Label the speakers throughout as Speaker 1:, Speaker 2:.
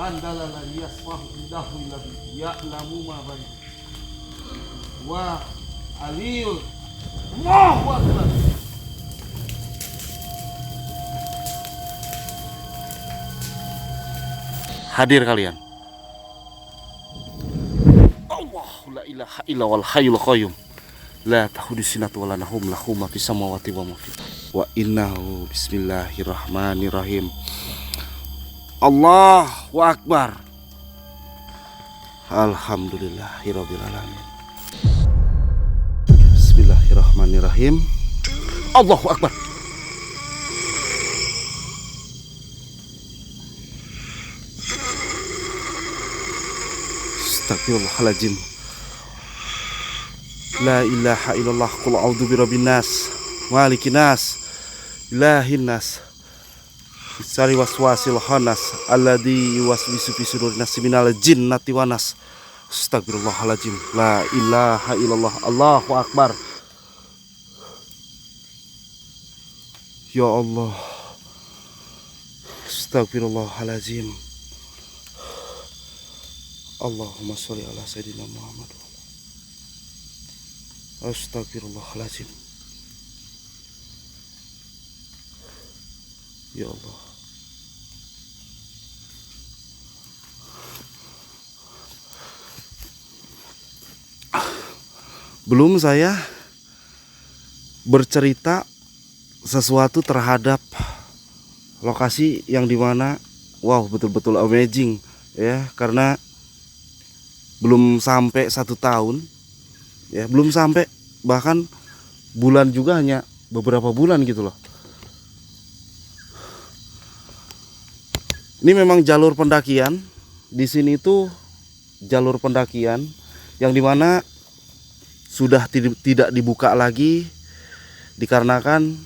Speaker 1: mandala yasfahu indahu ilabi ya'lamu ma baina wa aliyul Allahu akbar. Hadir kalian. Allah la ilaha illa wal hayyul qayyum la ta'khudhuhu sinatun wa la nawm lahu ma fis samawati wa ma fil wa innahu bismillahirrahmanirrahim. Allahu akbar. Alhamdulillahirabbil alamin. Bismillahirrahmanirrahim. Allahu akbar. Astagfirullahaladzim. La ilaha illallah. Qul a'udzu birabbin nas, malikin nas, ilahin nas, sari waswasil khannas, alladzi yuwaswisu fi sudurin nas minal jinnati wan nas. Astagfirullahaladzim. La ilaha illallah. Allahu akbar. Ya Allah. Astagfirullahaladzim. Allahumma sholli ala sayyidina Muhammad. Astagfirullahaladzim. Ya Allah. Belum saya bercerita sesuatu terhadap lokasi yang dimana wow, betul-betul amazing ya, karena belum sampai 1 tahun ya, belum sampai bahkan bulan juga, hanya beberapa bulan gitu loh. Ini memang jalur pendakian di sini tuh, jalur pendakian yang dimana sudah tidak dibuka lagi dikarenakan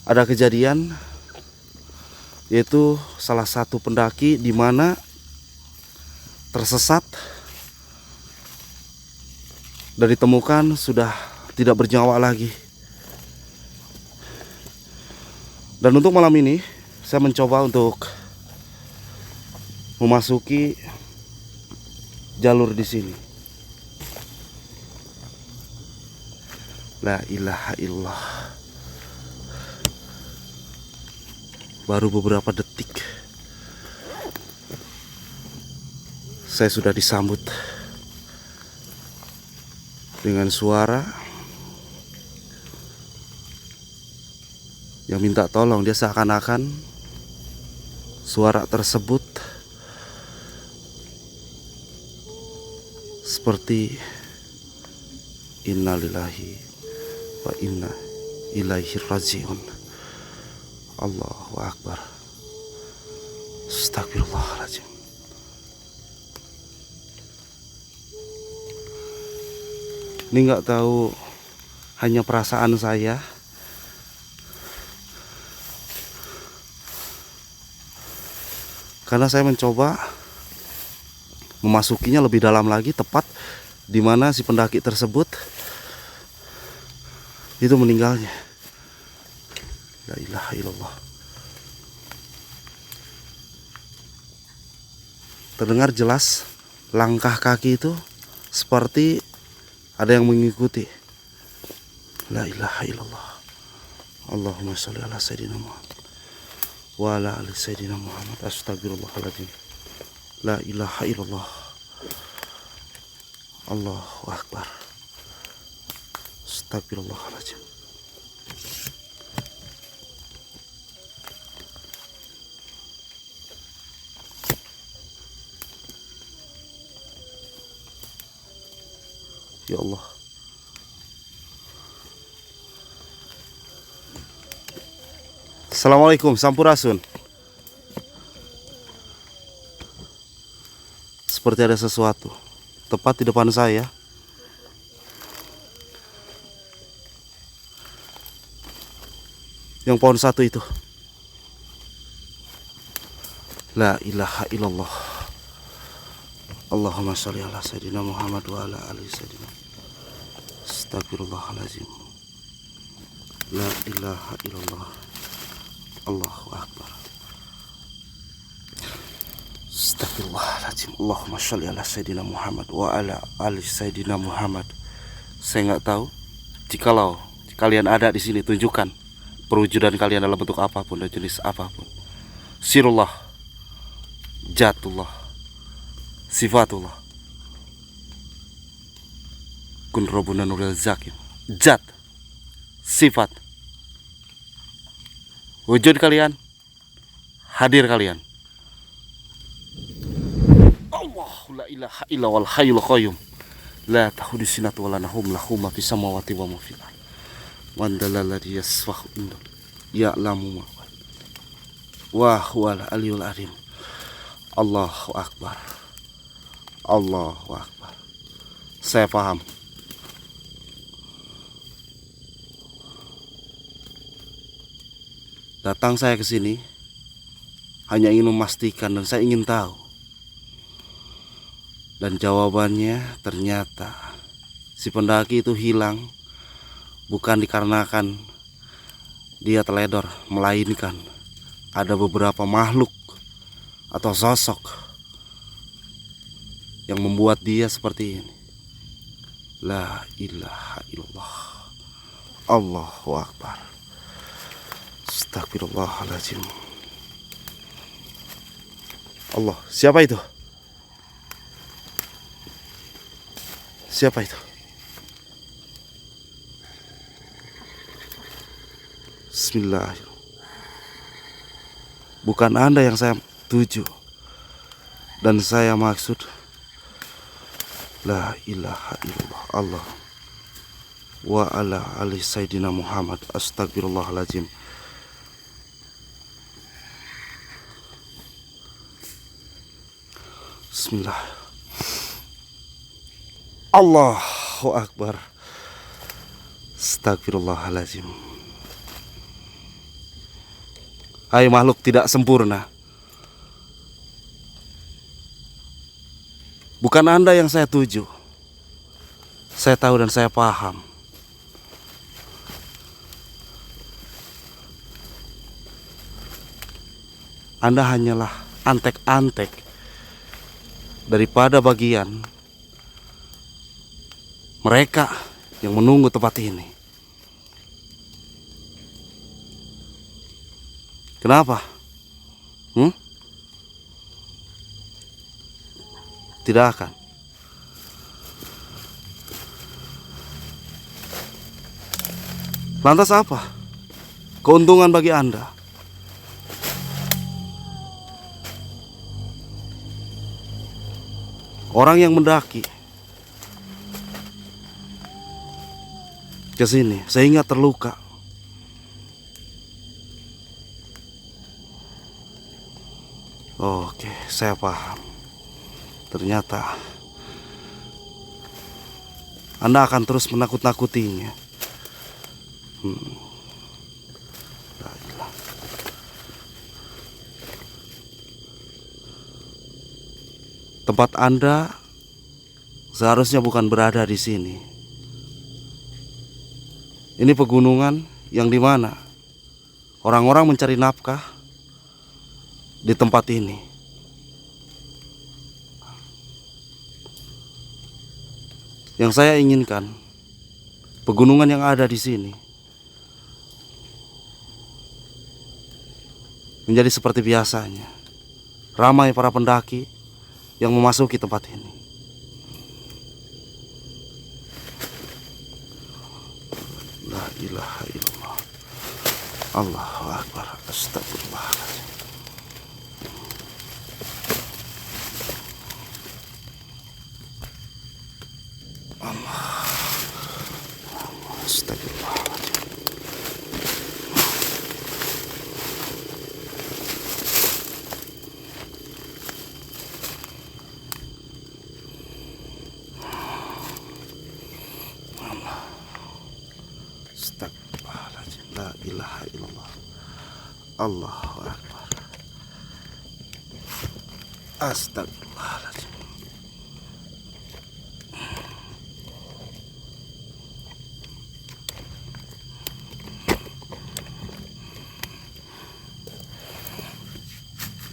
Speaker 1: ada kejadian, yaitu salah satu pendaki di mana tersesat dan ditemukan sudah tidak bernyawa lagi. Dan untuk malam ini saya mencoba untuk memasuki jalur di sini. La ilaha illallah. Baru beberapa detik saya sudah disambut dengan suara yang minta tolong. Dia seakan-akan suara tersebut seperti innalillahi wa inna ilaihi rajiun. Allahu akbar. Astagfirullahaladzim. Ini nggak tahu hanya perasaan saya, karena saya mencoba memasukinya lebih dalam lagi, tepat di mana si pendaki tersebut itu meninggalnya. La ilaha illallah. Terdengar jelas langkah kaki itu seperti ada yang mengikuti. La ilaha illallah. Allahumma sholli ala sayyidina Muhammad wa ala ali sayyidina Muhammad. Astagfirullahaladzim. La ilaha illallah. Allahu akbar. Astagfirullahaladzim. Ya Allah. Assalamualaikum, sampurasun. Seperti ada sesuatu tepat di depan saya. Yang pohon satu itu. La ilaha illallah. Allahumma sholli ala sayyidina Muhammad wa ala ali sayyidina. Astagfirullahaladzim. La ilaha illallah. Allahu akbar. Astagfirullahaladzim. Allahumma sholli ala Sayyidina Muhammad wa ala ali Sayyidina Muhammad. Saya nggak tahu. Jikalau kalian ada di sini, tunjukkan perwujudan kalian dalam bentuk apapun dan jenis apapun. Sirullah, Jatullah, Sifatullah, Kun Rabbuna Nuril Zakim. Jat, sifat, wujud kalian, hadir kalian. Allahu la ilaha illa wal hayyul qayyum. La ta'khudhuhu sinatun wa la nawm, lahu ma fis samawati wa ma fil ardh. Man dalladhi yasfahu indahu ya'lamu ma wa huwal aliyyul azim. Allahu akbar. Allahu akbar. Saya paham. Datang saya ke sini hanya ingin memastikan, dan saya ingin tahu. Dan jawabannya ternyata si pendaki itu hilang bukan dikarenakan dia teledor, melainkan ada beberapa makhluk atau sosok yang membuat dia seperti ini. La ilaha illallah. Allahu akbar. Astagfirullahaladzim. Allah, siapa itu? Siapa itu? Bismillahirrahmanirrahim. Bukan Anda yang saya tuju dan saya maksud. La ilaha illallah. Allah wa ala ali Sayyidina Muhammad. Astagfirullahaladzim. Bismillah. Allahu akbar. Astagfirullahaladzim. Hai makhluk tidak sempurna, bukan Anda yang saya tuju. Saya tahu dan saya paham. Anda hanyalah antek-antek daripada bagian mereka yang menunggu tempat ini. Kenapa? Tidak akan. Lantas apa keuntungan bagi Anda? Orang yang mendaki ke sini sehingga terluka, oke, saya paham. Ternyata Anda akan terus menakut-nakutinya. Tempat Anda seharusnya bukan berada di sini. Ini pegunungan yang dimana orang-orang mencari nafkah di tempat ini. Yang saya inginkan, pegunungan yang ada di sini menjadi seperti biasanya, ramai para pendaki yang memasuki tempat ini. La ilaha illallah. Allahu akbar. Astagfirullahaladzim. Astagfirullahaladzim. Astagfirullahaladzim. La ilaha illallah. Allahu akbar. Astagfirullahaladzim.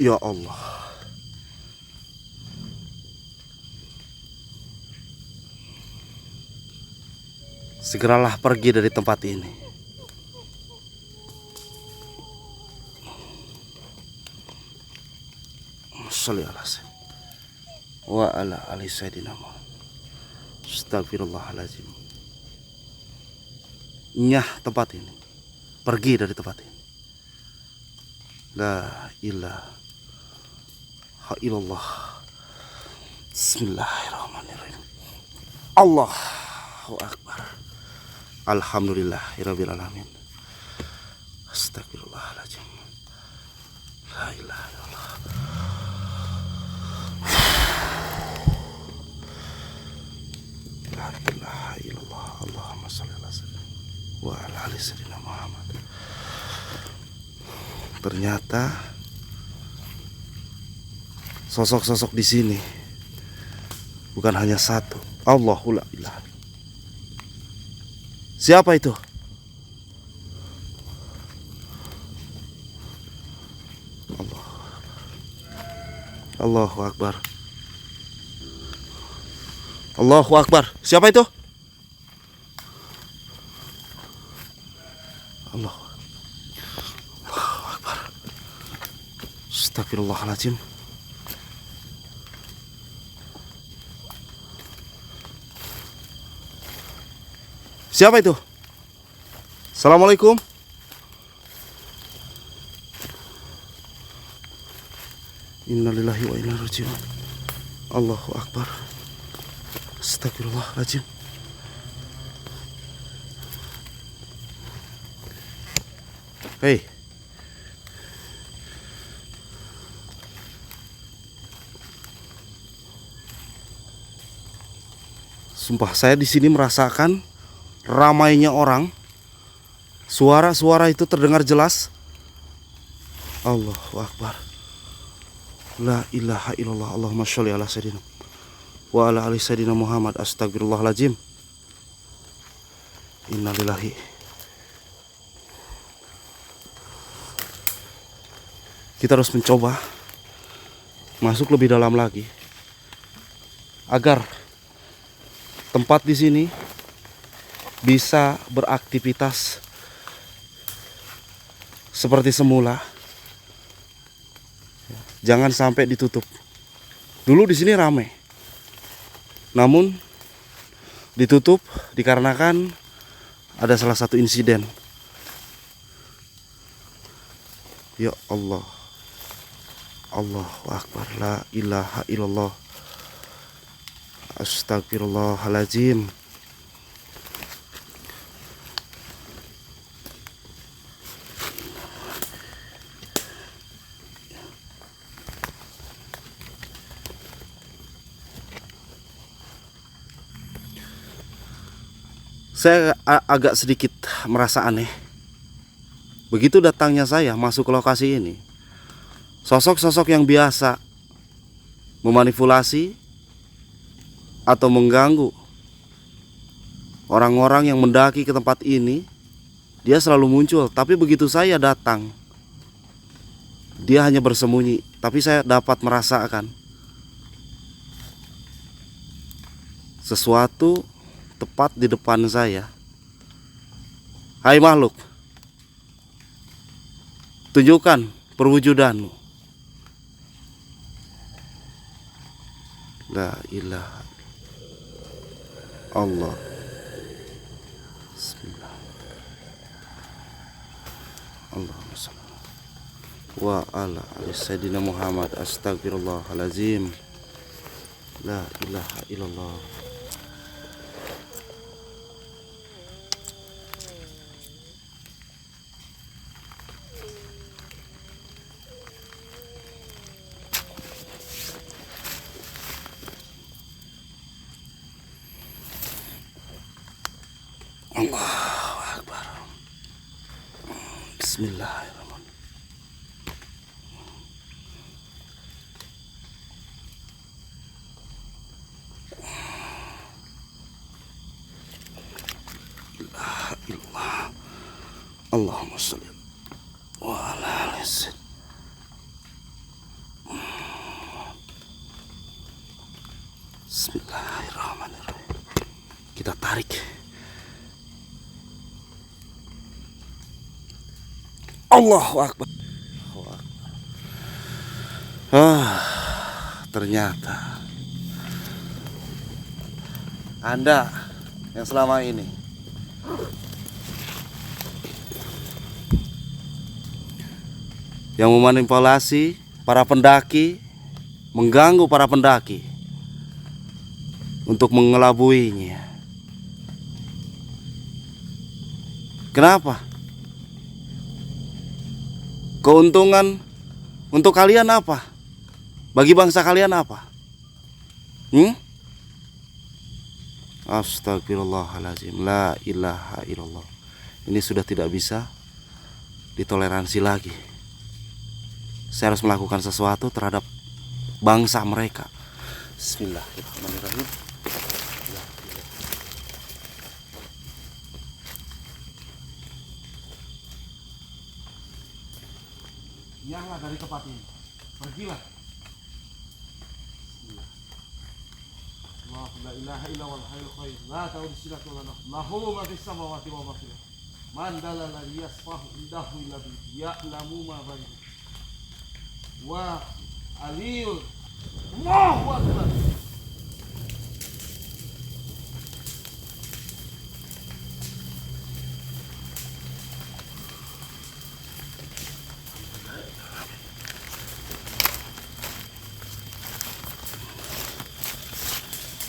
Speaker 1: Ya Allah, segeralah pergi dari tempat ini. Shalli ala sayyidina wa ala ali sayyidina Muhammad. Astagfirullahaladzim. Nyah tempat ini, pergi dari tempat ini. La ilaha illallah. Bismillahirrahmanirrahim. Allahu akbar. Alhamdulillahirabbil alamin. Astagfirullahaladzim. La ilaha illallah. La ilaha illallah. Allahumma shalli ala sayyidina wa ala ali sayyidina Muhammad. Ternyata sosok-sosok di sini bukan hanya satu. Allahu la ilaha. Siapa itu? Allahu akbar. Allahu akbar. Siapa itu? Allahu akbar. Astagfirullahaladzim. Siapa itu? Assalamualaikum. Innalillahi wa inna ilaihi raji'un. Allahu akbar. Astagfirullahaladzim. Hei. Sumpah saya di sini merasakan ramainya orang. Suara-suara itu terdengar jelas. Allahu akbar. La ilaha illallah. Allahumma sholli ala sayyidina wa ala ali sayyidina Muhammad. Astagfirullahaladzim. Innalillahi. Kita harus mencoba masuk lebih dalam lagi agar tempat di sini bisa beraktivitas seperti semula. Jangan sampai ditutup. Dulu di sini ramai, namun ditutup dikarenakan ada salah satu insiden. Ya Allah, Allahu akbar. La ilaha illallah. Astagfirullahaladzim. Saya agak sedikit merasa aneh. Begitu datangnya saya masuk ke lokasi ini, sosok-sosok yang biasa memanipulasi atau mengganggu orang-orang yang mendaki ke tempat ini, dia selalu muncul. Tapi begitu saya datang, dia hanya bersembunyi. Tapi saya dapat merasakan sesuatu tepat di depan saya. Hai makhluk, tunjukkan perwujudanmu. La ilaha Allah. Bismillah. Allahumma shalli wa ala ali sayyidina Muhammad. Astagfirullahaladzim. La ilaha illallah. Allahu akbar. Bismillahirrahmanirrahim. La ilaha. Allahumma shalli wa ala ali sayyidina. Bismillahirrahmanirrahim. Kita tarik Allahu Akbar. Ternyata Anda yang selama ini yang memanipulasi para pendaki, mengganggu para pendaki untuk mengelabuinya. Kenapa? Keuntungan untuk kalian apa? Bagi bangsa kalian apa? Astagfirullahaladzim. La ilaha illallah. Ini sudah tidak bisa ditoleransi lagi. Saya harus melakukan sesuatu terhadap bangsa mereka. Bismillahirrahmanirrahim. Nyala dari tempat ini. Pergilah. La ilaha illallah hayyul qayyum. La ta'udhu sinatun wa la nawm. Lahu ma fis samawati wa ma fil ardi. Man dalala yasfahu indahu illa bi ya'lamu ma baina. Wa aliyul. Allahu akbar.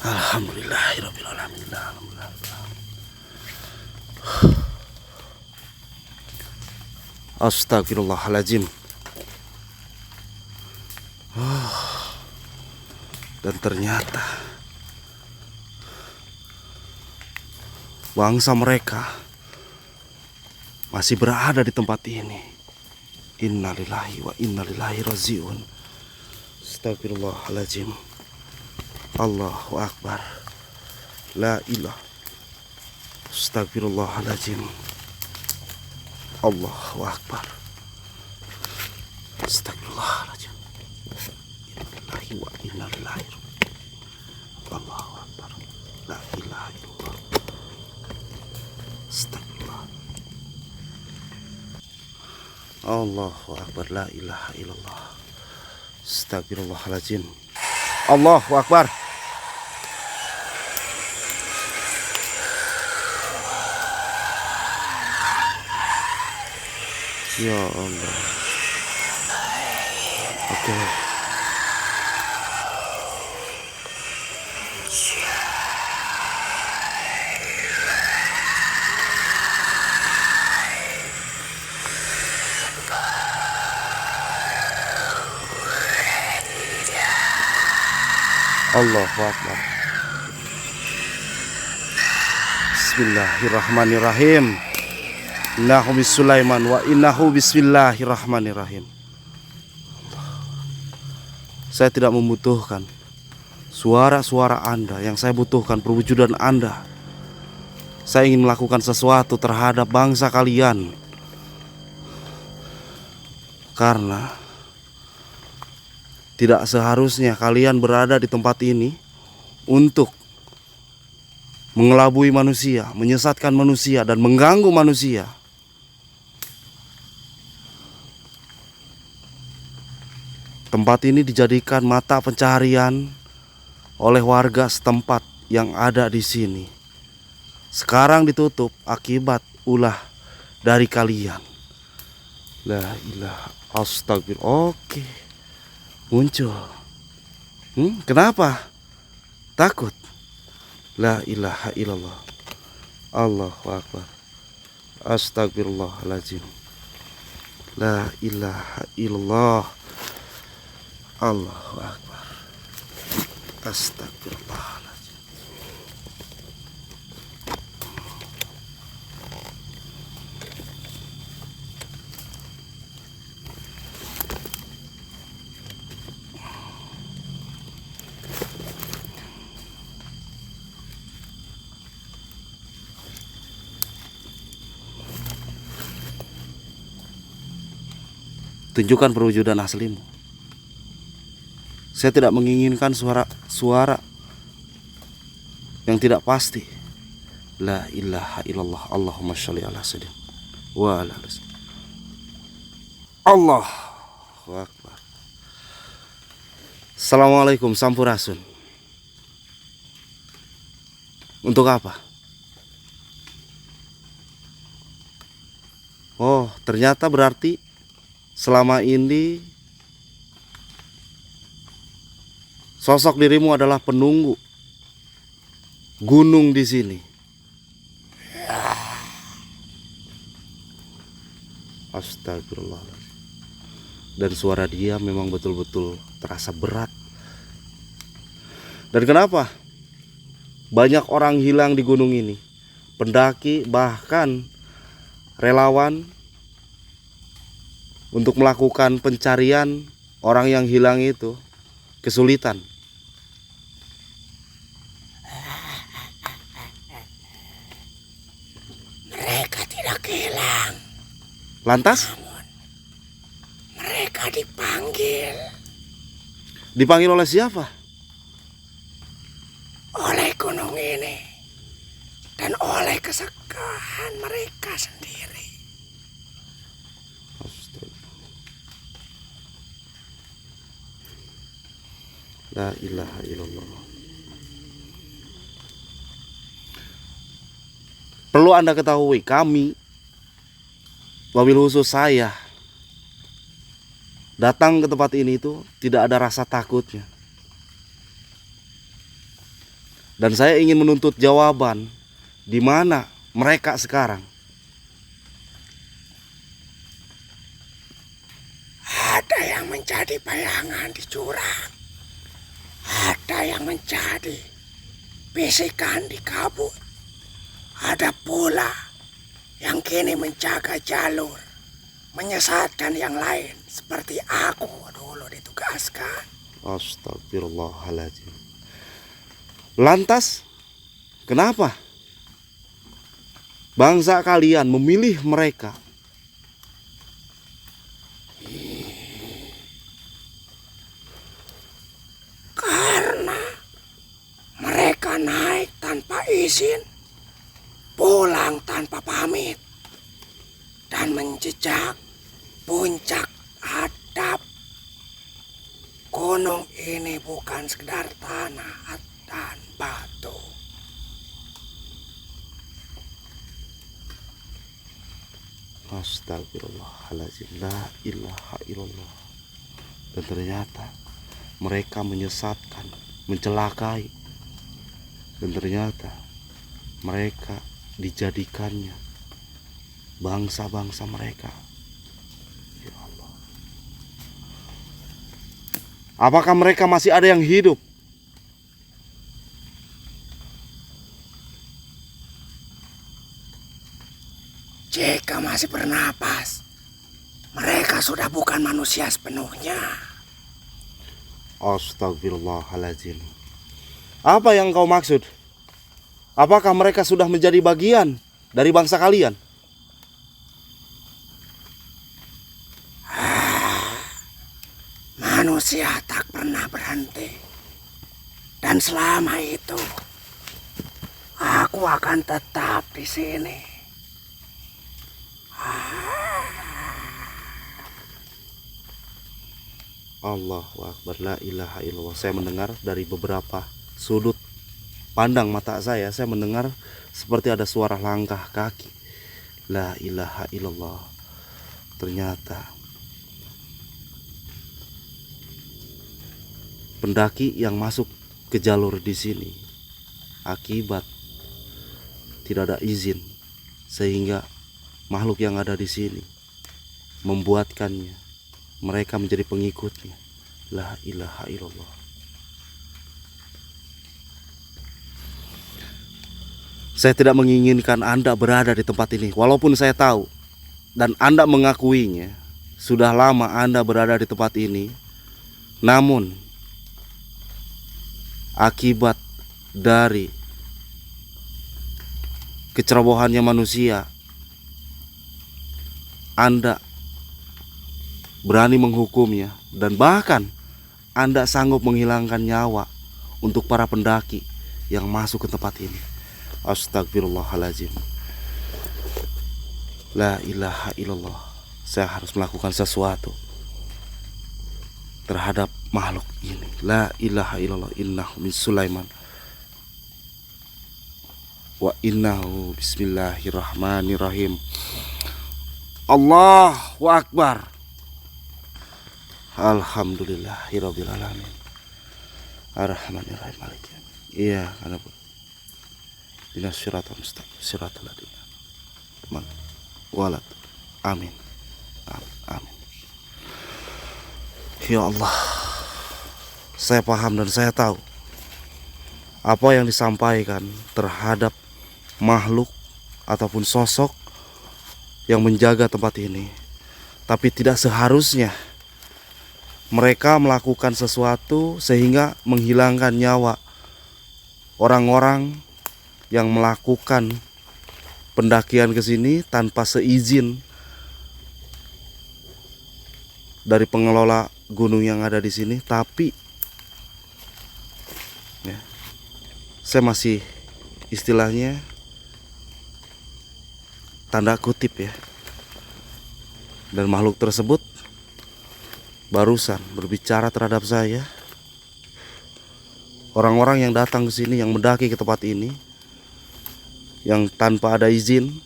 Speaker 1: Alhamdulillahirabbil alamin. Astagfirullahaladzim. Dan ternyata bangsa mereka masih berada di tempat ini. Innalillahi wa innalillahi rajiun. Astagfirullahaladzim. Allahu Akbar. La ilah. Astagfirullahaladzim. Allahu Akbar. Astagfirullahaladzim. Innalillahi wa inna ilaihi raji'un. Allahu Akbar. La ilaha illallah. Astagfirullah. Allahu Akbar. La ilaha illallah. Astagfirullahaladzim. Allahu Akbar. Ya Allah. Oke. Allahu Akbar. Bismillahirrahmanirrahim. Innahu bis Sulaiman wa innahu bismillahirrahmanirrahim. Saya tidak membutuhkan suara-suara Anda, yang saya butuhkan perwujudan Anda. Saya ingin melakukan sesuatu terhadap bangsa kalian, karena tidak seharusnya kalian berada di tempat ini untuk mengelabui manusia, menyesatkan manusia, dan mengganggu manusia. Tempat ini dijadikan mata pencaharian oleh warga setempat yang ada di sini. Sekarang ditutup akibat ulah dari kalian. La ilaha astagfirullah. Oke. Muncul. Kenapa? Takut. La ilaha illallah. Allahu Akbar. Astagfirullahaladzim. La ilaha illallah. Allahu Akbar. Astagfirullahaladzim. Tunjukkan perwujudan aslimu. Saya tidak menginginkan suara yang tidak pasti. La ilaha illallah. Allahumma sholli ala sayyidina wa ala alihi. Allah Akbar. Assalamualaikum Sampurasun. Untuk apa? Oh, ternyata berarti selama ini sosok dirimu adalah penunggu gunung di sini. Astagfirullahaladzim. Dan suara dia memang betul-betul terasa berat. Dan kenapa banyak orang hilang di gunung ini? Pendaki bahkan relawan untuk melakukan pencarian orang yang hilang itu kesulitan.
Speaker 2: Mereka tidak hilang.
Speaker 1: Lantas?
Speaker 2: Namun, mereka dipanggil.
Speaker 1: Dipanggil oleh siapa?
Speaker 2: Oleh gunung ini. Dan oleh kesekahan mereka sendiri.
Speaker 1: La ilaha illallah. Perlu Anda ketahui, kami, wabil khusus saya, datang ke tempat ini itu tidak ada rasa takutnya. Dan saya ingin menuntut jawaban di mana mereka sekarang.
Speaker 2: Ada yang menjadi bayangan di jurang. Ada yang menjadi bisikan di kabut. Ada pula yang kini menjaga jalur, menyesatkan yang lain seperti aku dulu ditugaskan.
Speaker 1: Astagfirullahaladzim. Lantas, kenapa bangsa kalian memilih mereka?
Speaker 2: Karena mereka naik tanpa izin, pulang tanpa pamit, dan menjejak puncak atap. Gunung ini bukan sekedar tanah dan batu.
Speaker 1: Astagfirullahaladzim. La ilaha illallah. Dan ternyata mereka menyesatkan, mencelakai. Dan ternyata mereka dijadikannya bangsa-bangsa mereka. Ya Allah. Apakah mereka masih ada yang hidup?
Speaker 2: Jika masih bernapas, mereka sudah bukan manusia sepenuhnya.
Speaker 1: Astagfirullahaladzim. Apa yang kau maksud? Apakah mereka sudah menjadi bagian dari bangsa kalian?
Speaker 2: Manusia tak pernah berhenti. Dan selama itu, aku akan tetap di sini.
Speaker 1: Allahu Akbar, la ilaha illallah. Saya mendengar dari beberapa sudut pandang mata saya mendengar seperti ada suara langkah kaki. La ilaha illallah. Ternyata pendaki yang masuk ke jalur di sini akibat tidak ada izin, sehingga makhluk yang ada di sini membuatkannya mereka menjadi pengikutnya. La ilaha illallah. Saya tidak menginginkan Anda berada di tempat ini, walaupun saya tahu dan Anda mengakuinya. Sudah lama Anda berada di tempat ini. Namun akibat dari kecerobohannya manusia, Anda berani menghukumnya, dan bahkan Anda sanggup menghilangkan nyawa untuk para pendaki yang masuk ke tempat ini. Astagfirullahaladzim. La ilaha illallah. saya harus melakukan sesuatu terhadap makhluk ini. La ilaha illallah innahu min Sulaiman wa innahu bismillahirrahmanirrahim. Allahu Akbar. Alhamdulillahirabbil alamin. Arrahmanirrahim maliki yaumiddin. Iya, karena dinas syiratal mustaqim syiratal ladzina walad. Amin. Amin. Ya Allah, saya paham dan saya tahu apa yang disampaikan terhadap makhluk ataupun sosok yang menjaga tempat ini. Tapi tidak seharusnya mereka melakukan sesuatu sehingga menghilangkan nyawa orang-orang yang melakukan pendakian ke sini tanpa seizin dari pengelola gunung yang ada di sini. Tapi ya, saya masih istilahnya tanda kutip ya. Dan makhluk tersebut barusan berbicara terhadap saya. Orang-orang yang datang ke sini, yang mendaki ke tempat ini, yang tanpa ada izin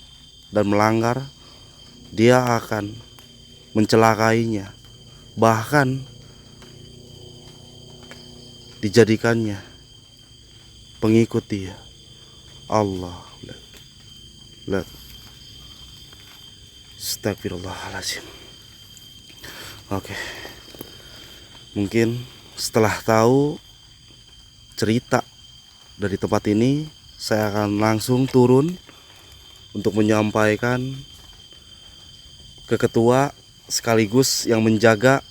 Speaker 1: dan melanggar, dia akan mencelakainya, bahkan dijadikannya pengikut dia. Allah, astagfirullahaladzim. Oke, mungkin setelah tahu cerita dari tempat ini, saya akan langsung turun untuk menyampaikan ke ketua sekaligus yang menjaga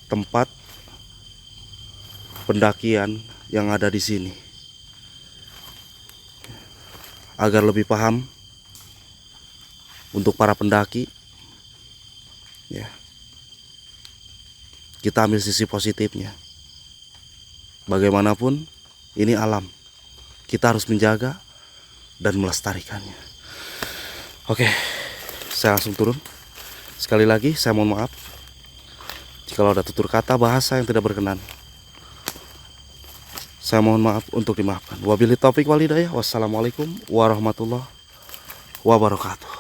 Speaker 1: tempat pendakian yang ada di sini, agar lebih paham untuk para pendaki ya. Kita ambil sisi positifnya. Bagaimanapun ini alam, kita harus menjaga dan melestarikannya. Oke, saya langsung turun. Sekali lagi saya mohon maaf jika ada tutur kata bahasa yang tidak berkenan. Saya mohon maaf untuk dimaafkan. Wabillahi taufik wal hidayah. Wassalamualaikum warahmatullahi wabarakatuh.